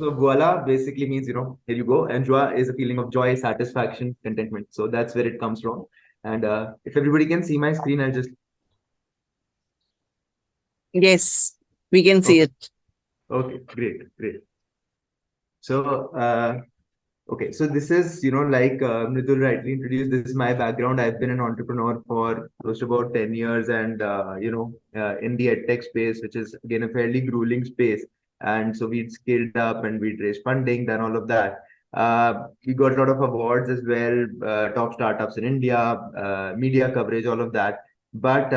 So voila basically means, here you go. And joie is a feeling of joy, satisfaction, contentment. So that's where it comes from. And if everybody can see my screen, I'll just, Yes, we can see okay, it. okay, great, great. So, okay, so this is, like Mridul rightly introduced, this is my background. I've been an entrepreneur for close to about 10 years and, in the edtech space, which is again a fairly grueling space. And so we'd scaled up and we'd raised funding, done all of that. We got a lot of awards as well, top startups in India, media coverage, all of that. But,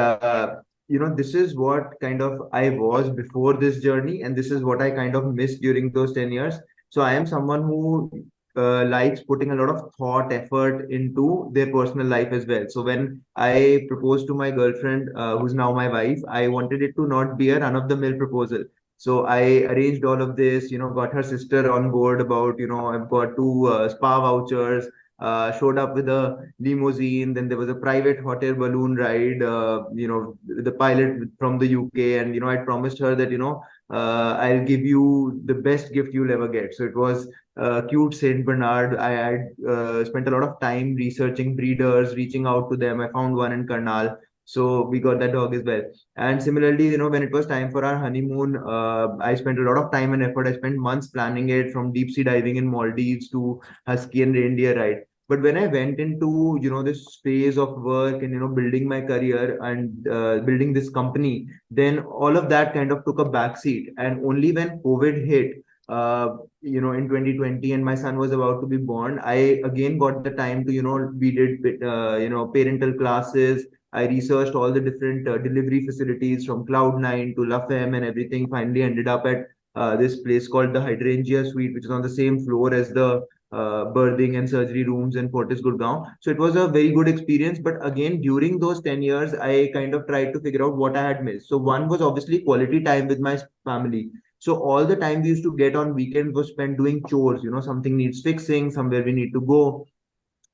this is what kind of I was before this journey, and this is what I kind of missed during those 10 years. So I am someone who likes putting a lot of thought, effort into their personal life as well. So when I proposed to my girlfriend, who's now my wife, I wanted it to not be a run-of-the-mill proposal. So I arranged all of this, got her sister on board about, I've got two spa vouchers, showed up with a limousine. Then there was a private hot air balloon ride, the pilot from the UK. And, I promised her that, I'll give you the best gift you'll ever get. So it was cute Saint Bernard. I had spent a lot of time researching breeders, reaching out to them. I found one in Karnal. So we got that dog as well. And similarly, when it was time for our honeymoon, I spent a lot of time and effort. I spent months planning it, from deep sea diving in Maldives to husky and reindeer ride. But when I went into, this phase of work and, building my career and building this company, then all of that kind of took a backseat. And only when COVID hit, in 2020, and my son was about to be born, I again got the time to, we did, parental classes. I researched all the different delivery facilities from Cloud9 to La Femme and everything. Finally ended up at this place called the Hydrangea Suite, which is on the same floor as the birthing and surgery rooms in Fortis Gurgaon. So it was a very good experience. But again, during those 10 years, I kind of tried to figure out what I had missed. So one was obviously quality time with my family. So all the time we used to get on weekend was spent doing chores, something needs fixing, somewhere we need to go.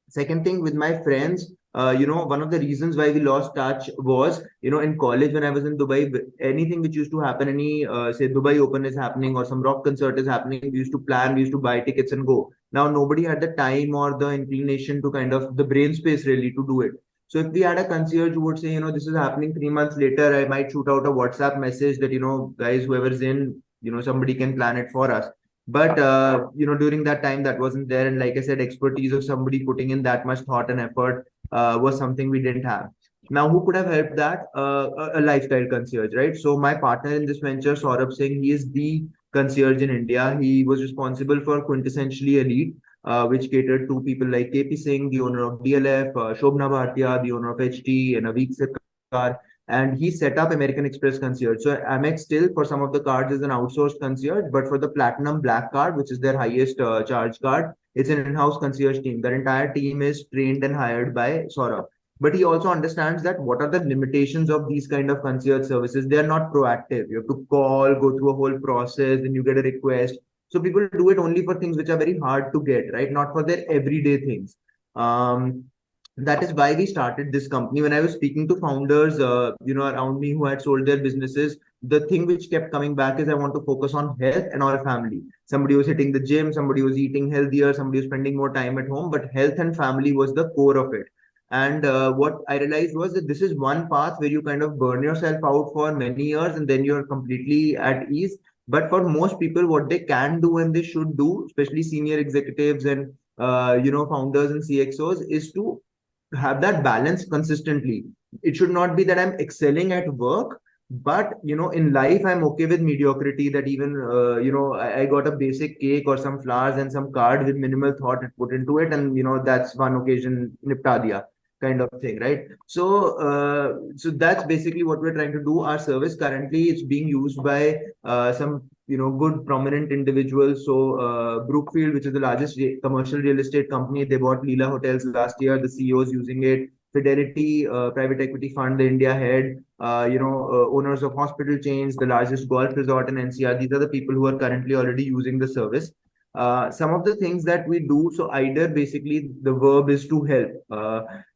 Second thing, with my friends, one of the reasons why we lost touch was, in college when I was in Dubai, anything which used to happen, any, say, Dubai Open is happening or some rock concert is happening, we used to plan, we used to buy tickets and go. Now, nobody had the time or the inclination to kind of the brain space really to do it. So if we had a concierge who would say, this is happening 3 months later, I might shoot out a WhatsApp message that, guys, whoever's in, somebody can plan it for us. But during that time that wasn't there, and like I said, expertise of somebody putting in that much thought and effort was something we didn't have. Now, who could have helped that? A lifestyle concierge, right? So my partner in this venture, Saurabh Singh, he is the concierge in India. He was responsible for quintessentially elite, which catered to people like KP Singh, the owner of DLF, Shobna Bhatia, the owner of HT, and Avik Sarkar. And he set up American Express Concierge. So Amex still for some of the cards is an outsourced concierge, but for the Platinum Black card, which is their highest charge card, it's an in-house concierge team. Their entire team is trained and hired by Saurabh. But he also understands that what are the limitations of these kind of concierge services. They are not proactive. You have to call, go through a whole process, then you get a request. So people do it only for things which are very hard to get, right? Not for their everyday things. Um, that is why we started this company. When I was speaking to founders, around me who had sold their businesses, the thing which kept coming back is I want to focus on health and our family. Somebody was hitting the gym, somebody was eating healthier, somebody was spending more time at home, but health and family was the core of it. And what I realized was that this is one path where you kind of burn yourself out for many years and then you're completely at ease. But for most people, what they can do and they should do, especially senior executives and founders and CXOs, is to have that balance consistently. It should not be that I'm excelling at work, but in life I'm okay with mediocrity. That even I got a basic cake or some flowers and some card with minimal thought put into it, and that's one occasion nipta diya kind of thing, right? So that's basically what we're trying to do. Our service currently is being used by some good prominent individuals. So Brookfield, which is the largest commercial real estate company, they bought Leela Hotels last year. The CEO is using it. Fidelity private equity fund, the India head, owners of hospital chains, the largest golf resort in NCR. These are the people who are currently already using the service. Some of the things that we do, so either basically the verb is to help.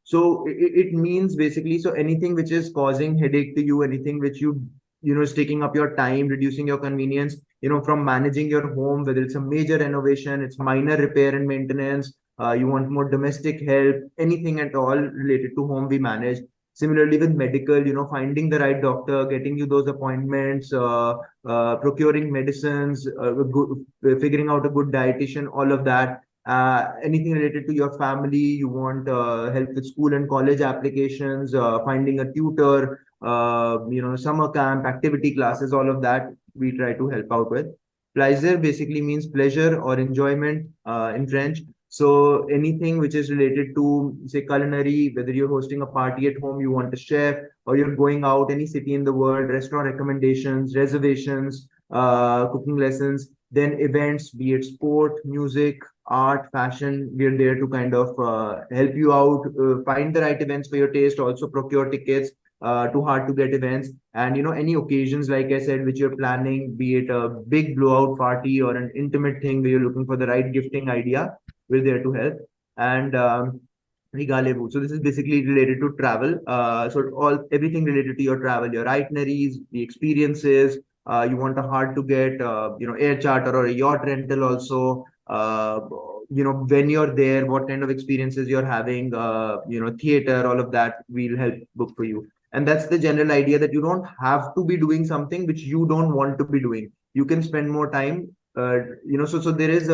So it means basically, so anything which is causing headache to you, anything which it's taking up your time, reducing your convenience, from managing your home, whether it's a major renovation, it's minor repair and maintenance, you want more domestic help, anything at all related to home, we manage. Similarly with medical, finding the right doctor, getting you those appointments, procuring medicines, figuring out a good dietitian, all of that. Anything related to your family, you want help with school and college applications, finding a tutor, summer camp, activity classes, all of that we try to help out with. Plaisir basically means pleasure or enjoyment in French. So anything which is related to, say, culinary, whether you're hosting a party at home, you want a chef, or you're going out any city in the world, restaurant recommendations, reservations, cooking lessons, then events, be it sport, music, art, fashion, we're there to kind of help you out, find the right events for your taste, also procure tickets to hard to get events, and any occasions, like I said, which you're planning, be it a big blowout party or an intimate thing where you're looking for the right gifting idea, we're there to help. And Regalez-vous. So this is basically related to travel. So everything related to your travel, your itineraries, the experiences. You want a hard to get, air charter or a yacht rental also. When you're there, what kind of experiences you're having. Theater, all of that, we'll help book for you. And that's the general idea, that you don't have to be doing something which you don't want to be doing. You can spend more time. So there is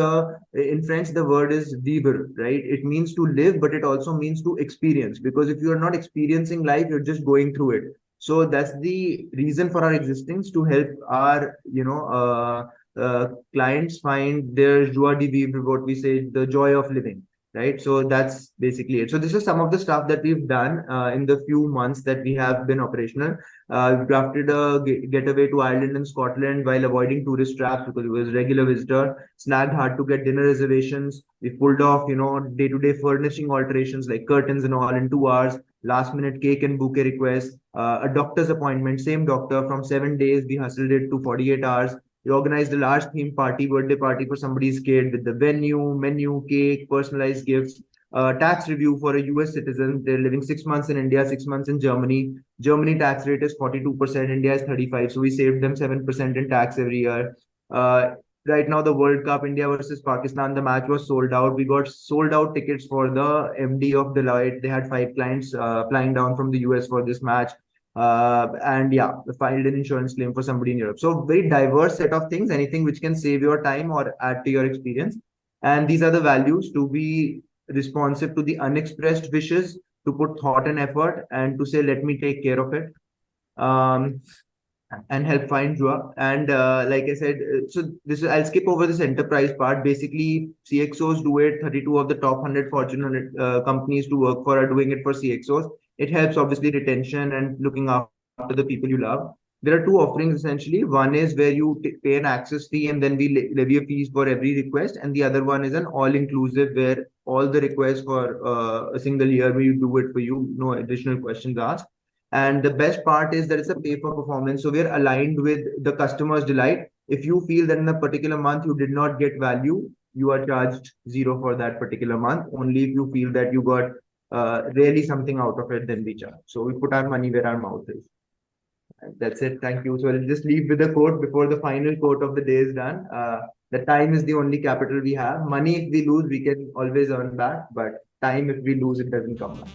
in French, the word is vivre, right? It means to live, but it also means to experience. Because if you are not experiencing life, you're just going through it. So that's the reason for our existence, to help our, clients find their joie de vivre, what we say, the joy of living, right? So that's basically it. So this is some of the stuff that we've done in the few months that we have been operational. We crafted a getaway to Ireland and Scotland while avoiding tourist traps, because it was regular visitor. Snagged hard to get dinner reservations. We pulled off, day-to-day furnishing alterations like curtains and all in 2 hours. Last minute cake and bouquet requests. A doctor's appointment, same doctor, from 7 days. We hustled it to 48 hours. We organized a large theme party, birthday party for somebody's kid, with the venue, menu, cake, personalized gifts. Tax review for a US citizen. They're living 6 months in India, 6 months in Germany. Germany tax rate is 42%, India is 35%. So we saved them 7% in tax every year. Right now, the World Cup, India versus Pakistan, the match was sold out. We got sold out tickets for the MD of Deloitte. They had 5 clients flying down from the US for this match. And yeah, filed an insurance claim for somebody in Europe. So very diverse set of things, anything which can save your time or add to your experience. And these are the values: to be responsive to the unexpressed wishes, to put thought and effort, and to say, let me take care of it. Um, and help find joy. And like I said, so this I'll skip over this enterprise part. Basically, CXOs do it. 32 of the top 100 Fortune 100 companies to work for are doing it for CXOs. It helps obviously retention and looking after the people you love. There are two offerings essentially. One is where you pay an access fee and then we levy a fees for every request, and the other one is an all-inclusive, where all the requests for a single year, we do it for you, no additional questions asked. And the best part is that it's a pay for performance. So we're aligned with the customer's delight. If you feel that in a particular month you did not get value, you are charged zero for that particular month. Only if you feel that you got really something out of it, then we charge. So we put our money where our mouth is. And that's it. Thank you. So I'll just leave with a quote before the final quote of the day is done. The time is the only capital we have. Money, if we lose, we can always earn back. But time, if we lose, it doesn't come back.